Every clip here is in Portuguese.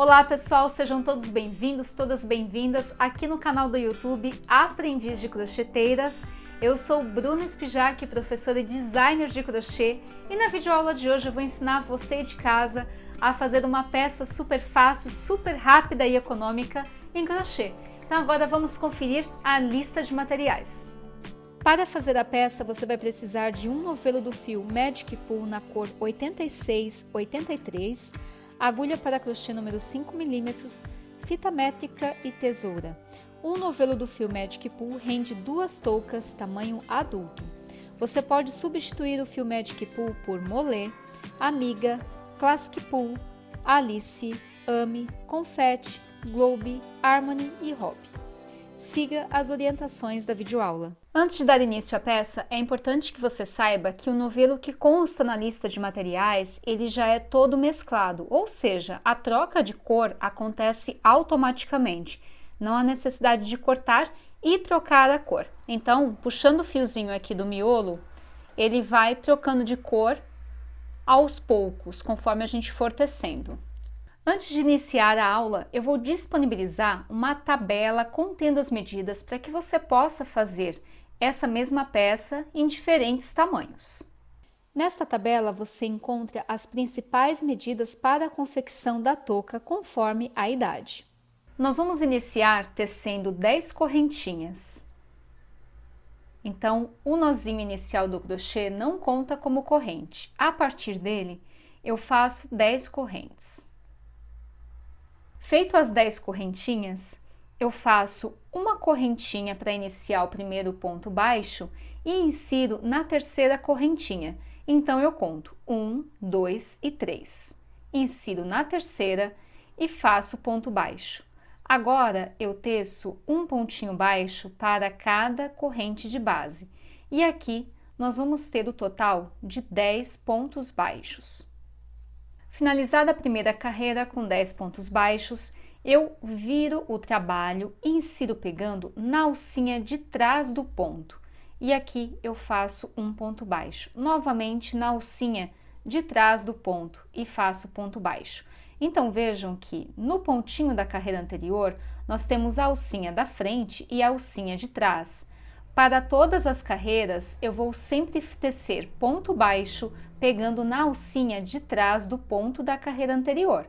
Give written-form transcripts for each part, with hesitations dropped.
Olá pessoal, sejam todos bem-vindos, todas bem-vindas aqui no canal do YouTube Aprendiz de Crocheteiras. Eu sou Bruna Spijac, professora e designer de crochê, e na videoaula de hoje eu vou ensinar você de casa a fazer uma peça super fácil, super rápida e econômica em crochê. Então agora vamos conferir a lista de materiais. Para fazer a peça você vai precisar de um novelo do fio Magic Pool na cor 86-83, agulha para crochê número 5 mm, fita métrica e tesoura. Um novelo do fio Magic Pool rende 2 toucas tamanho adulto. Você pode substituir o fio Magic Pool por Mollet, Amiga, Classic Pool, Alice, Ame, Confetti, Globe, Harmony e Hobby. Siga as orientações da videoaula. Antes de dar início à peça, é importante que você saiba que o novelo que consta na lista de materiais, ele já é todo mesclado, ou seja, a troca de cor acontece automaticamente. Não há necessidade de cortar e trocar a cor. Então, puxando o fiozinho aqui do miolo, ele vai trocando de cor aos poucos, conforme a gente for tecendo. Antes de iniciar a aula, eu vou disponibilizar uma tabela contendo as medidas para que você possa fazer essa mesma peça em diferentes tamanhos. Nesta tabela você encontra as principais medidas para a confecção da touca conforme a idade. Nós vamos iniciar tecendo 10 correntinhas. Então, o nozinho inicial do crochê não conta como corrente. A partir dele, eu faço 10 correntes. Feito as 10 correntinhas, eu faço uma correntinha para iniciar o primeiro ponto baixo e insiro na terceira correntinha. Então, eu conto 1, 2 e 3. Insiro na terceira e faço ponto baixo. Agora, eu teço um pontinho baixo para cada corrente de base. E aqui, nós vamos ter o total de 10 pontos baixos. Finalizada a primeira carreira com 10 pontos baixos, eu viro o trabalho e insiro pegando na alcinha de trás do ponto. E aqui eu faço um ponto baixo. Novamente na alcinha de trás do ponto e faço ponto baixo. Então vejam que no pontinho da carreira anterior, nós temos a alcinha da frente e a alcinha de trás. Para todas as carreiras, eu vou sempre tecer ponto baixo, pegando na alcinha de trás do ponto da carreira anterior.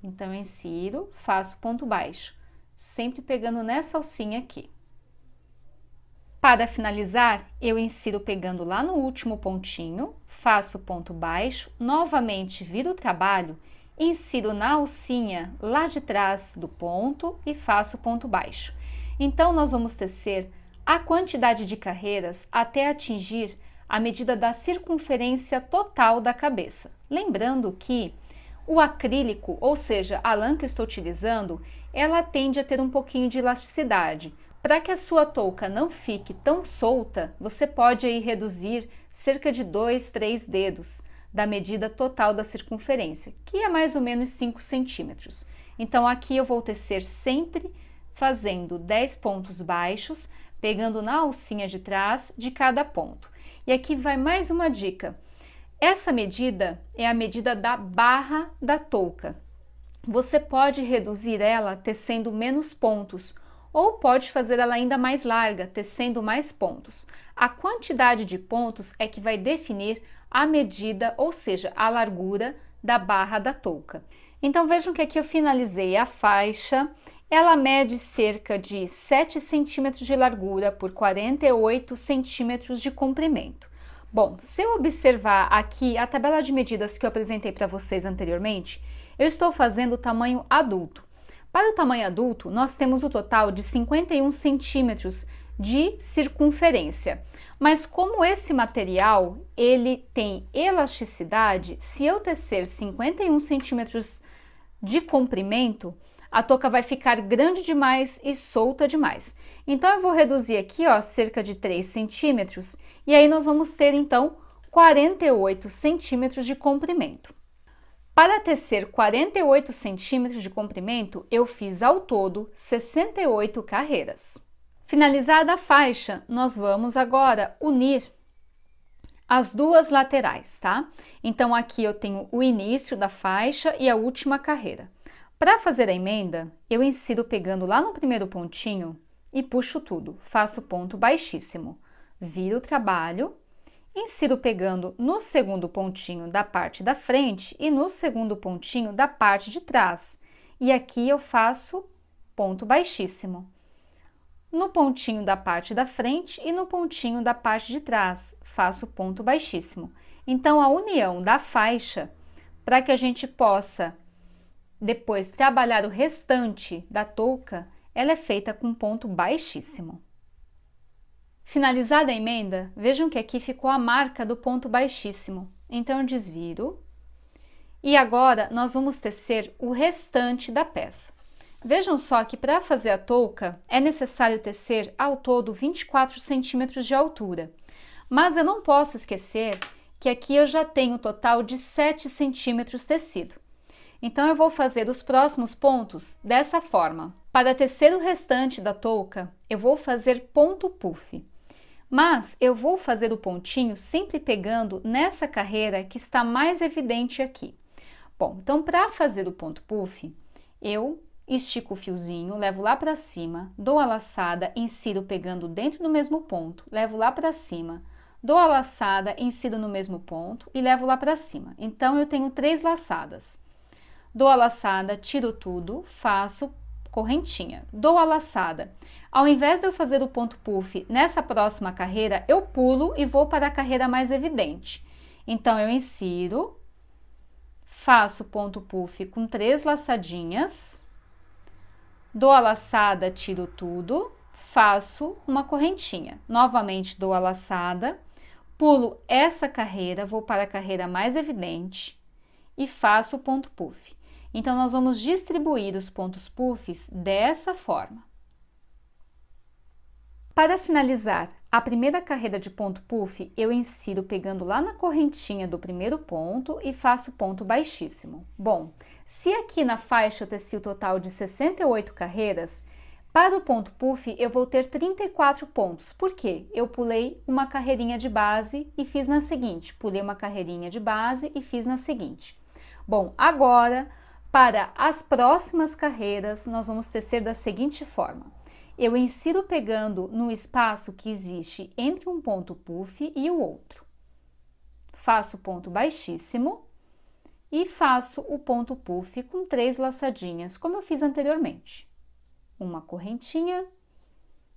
Então, eu insiro, faço ponto baixo, sempre pegando nessa alcinha aqui. Para finalizar, eu insiro pegando lá no último pontinho, faço ponto baixo, novamente viro o trabalho, insiro na alcinha lá de trás do ponto e faço ponto baixo. Então, nós vamos tecer a quantidade de carreiras até atingir a medida da circunferência total da cabeça. Lembrando que o acrílico, ou seja, a lã que eu estou utilizando, ela tende a ter um pouquinho de elasticidade. Para que a sua touca não fique tão solta, você pode aí reduzir cerca de 2, 3 dedos da medida total da circunferência, que é mais ou menos 5 centímetros. Então, aqui eu vou tecer sempre fazendo 10 pontos baixos, pegando na alcinha de trás de cada ponto. E aqui vai mais uma dica. Essa medida é a medida da barra da touca. Você pode reduzir ela tecendo menos pontos, ou pode fazer ela ainda mais larga, tecendo mais pontos. A quantidade de pontos é que vai definir a medida, ou seja, a largura da barra da touca. Então vejam que aqui eu finalizei a faixa. Ela mede cerca de 7 centímetros de largura por 48 centímetros de comprimento. Bom, se eu observar aqui a tabela de medidas que eu apresentei para vocês anteriormente, eu estou fazendo o tamanho adulto. Para o tamanho adulto, nós temos o total de 51 centímetros de circunferência. Mas como esse material, ele tem elasticidade, se eu tecer 51 centímetros de comprimento, a touca vai ficar grande demais e solta demais. Então, eu vou reduzir aqui, ó, cerca de 3 centímetros, e aí nós vamos ter, então, 48 centímetros de comprimento. Para tecer 48 centímetros de comprimento, eu fiz ao todo 68 carreiras. Finalizada a faixa, nós vamos agora unir as duas laterais, tá? Então, aqui eu tenho o início da faixa e a última carreira. Para fazer a emenda, eu insiro pegando lá no primeiro pontinho e puxo tudo, faço ponto baixíssimo, viro o trabalho, insiro pegando no segundo pontinho da parte da frente e no segundo pontinho da parte de trás, e aqui eu faço ponto baixíssimo. No pontinho da parte da frente e no pontinho da parte de trás, faço ponto baixíssimo. Então, a união da faixa, para que a gente possa depois trabalhar o restante da touca, ela é feita com ponto baixíssimo. Finalizada a emenda, vejam que aqui ficou a marca do ponto baixíssimo. Então, eu desviro. E agora, nós vamos tecer o restante da peça. Vejam só que para fazer a touca é necessário tecer ao todo 24 centímetros de altura, mas eu não posso esquecer que aqui eu já tenho um total de 7 centímetros tecido. Então eu vou fazer os próximos pontos dessa forma. Para tecer o restante da touca, eu vou fazer ponto puff, mas eu vou fazer o pontinho sempre pegando nessa carreira que está mais evidente aqui. Bom, então para fazer o ponto puff, eu estico o fiozinho, levo lá para cima, dou a laçada, insiro pegando dentro do mesmo ponto, levo lá para cima, dou a laçada, insiro no mesmo ponto e levo lá para cima. Então, eu tenho 3 laçadas. Dou a laçada, tiro tudo, faço correntinha. Dou a laçada. Ao invés de eu fazer o ponto puff nessa próxima carreira, eu pulo e vou para a carreira mais evidente. Então, eu insiro, faço ponto puff com 3 laçadinhas, dou a laçada, tiro tudo, faço uma correntinha. Novamente dou a laçada, pulo essa carreira, vou para a carreira mais evidente e faço o ponto puff. Então, nós vamos distribuir os pontos puffs dessa forma. Para finalizar a primeira carreira de ponto puff, eu insiro pegando lá na correntinha do primeiro ponto e faço ponto baixíssimo. Bom, se aqui na faixa eu teci o total de 68 carreiras, para o ponto puff eu vou ter 34 pontos. Por quê? Eu pulei uma carreirinha de base e fiz na seguinte, pulei uma carreirinha de base e fiz na seguinte. Bom, agora, para as próximas carreiras, nós vamos tecer da seguinte forma. Eu insiro pegando no espaço que existe entre um ponto puff e o outro. Faço ponto baixíssimo e faço o ponto puff com 3 laçadinhas, como eu fiz anteriormente. Uma correntinha,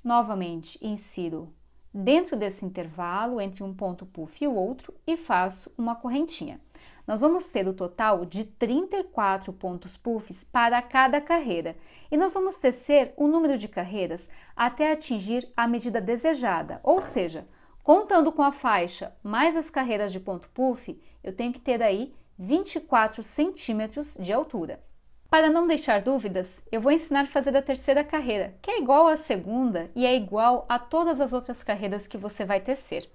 novamente insiro dentro desse intervalo entre um ponto puff e o outro e faço uma correntinha. Nós vamos ter o total de 34 pontos puffs para cada carreira e nós vamos tecer o número de carreiras até atingir a medida desejada, ou seja, contando com a faixa mais as carreiras de ponto puff, eu tenho que ter aí 24 centímetros de altura. Para não deixar dúvidas, eu vou ensinar a fazer a terceira carreira, que é igual à segunda e é igual a todas as outras carreiras que você vai tecer.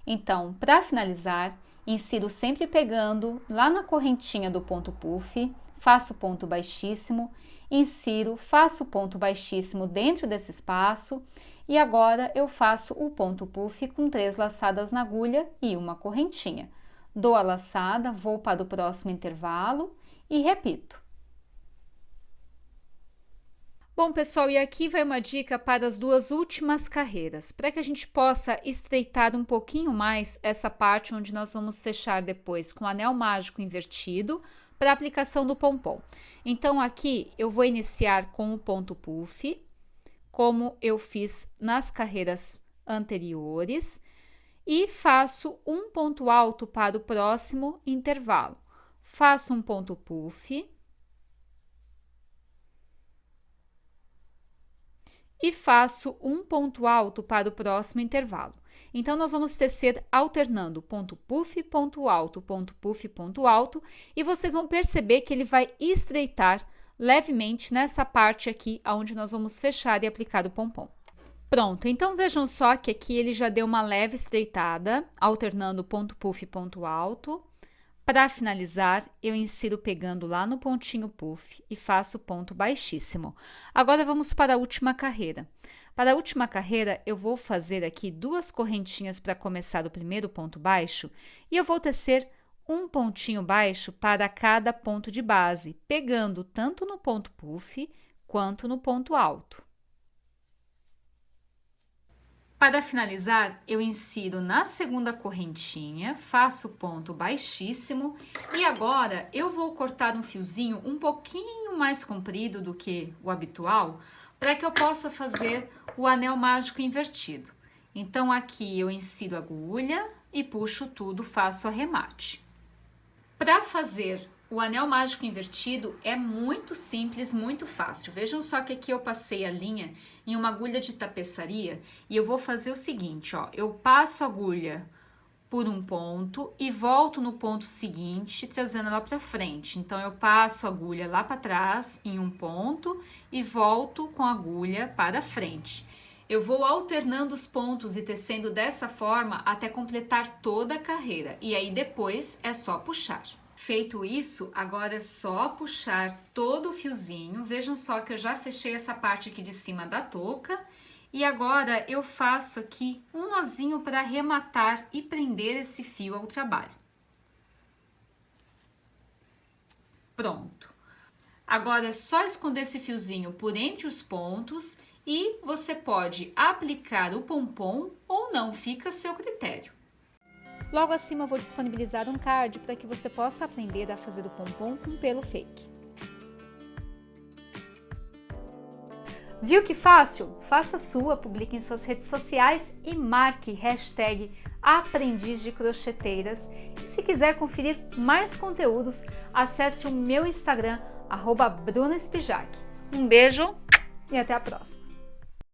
Então, para finalizar, insiro sempre pegando lá na correntinha do ponto puff, faço ponto baixíssimo, insiro, faço ponto baixíssimo dentro desse espaço e agora eu faço o ponto puff com 3 laçadas na agulha e uma correntinha. Dou a laçada, vou para o próximo intervalo e repito. Bom, pessoal, e aqui vai uma dica para as 2 últimas carreiras, para que a gente possa estreitar um pouquinho mais essa parte onde nós vamos fechar depois com o anel mágico invertido para a aplicação do pompom. Então, aqui eu vou iniciar com o ponto puff, como eu fiz nas carreiras anteriores, e faço um ponto alto para o próximo intervalo. Faço um ponto puff e faço um ponto alto para o próximo intervalo. Então, nós vamos tecer alternando ponto puff, ponto alto, ponto puff, ponto alto, e vocês vão perceber que ele vai estreitar levemente nessa parte aqui, onde nós vamos fechar e aplicar o pompom. Pronto, então vejam só que aqui ele já deu uma leve estreitada, alternando ponto puff e ponto alto. Para finalizar, eu insiro pegando lá no pontinho puff e faço ponto baixíssimo. Agora, vamos para a última carreira. Para a última carreira, eu vou fazer aqui 2 correntinhas para começar o primeiro ponto baixo e eu vou tecer um pontinho baixo para cada ponto de base, pegando tanto no ponto puff quanto no ponto alto. Para finalizar, eu insiro na segunda correntinha, faço ponto baixíssimo e agora eu vou cortar um fiozinho um pouquinho mais comprido do que o habitual, para que eu possa fazer o anel mágico invertido. Então, aqui eu insiro a agulha e puxo tudo, faço o arremate. Para fazer o anel mágico invertido é muito simples, muito fácil. Vejam só que aqui eu passei a linha em uma agulha de tapeçaria e eu vou fazer o seguinte, ó. Eu passo a agulha por um ponto e volto no ponto seguinte, trazendo ela para frente. Então, eu passo a agulha lá para trás em um ponto e volto com a agulha para frente. Eu vou alternando os pontos e tecendo dessa forma até completar toda a carreira. E aí, depois, é só puxar. Feito isso, agora é só puxar todo o fiozinho. Vejam só que eu já fechei essa parte aqui de cima da touca. E agora eu faço aqui um nozinho para arrematar e prender esse fio ao trabalho. Pronto. Agora é só esconder esse fiozinho por entre os pontos e você pode aplicar o pompom ou não, fica a seu critério. Logo acima eu vou disponibilizar um card para que você possa aprender a fazer o pompom com pelo fake. Viu que fácil? Faça a sua, publique em suas redes sociais e marque hashtag Aprendiz de Crocheteiras. E se quiser conferir mais conteúdos, acesse o meu Instagram, @BrunaSpijac. Um beijo e até a próxima!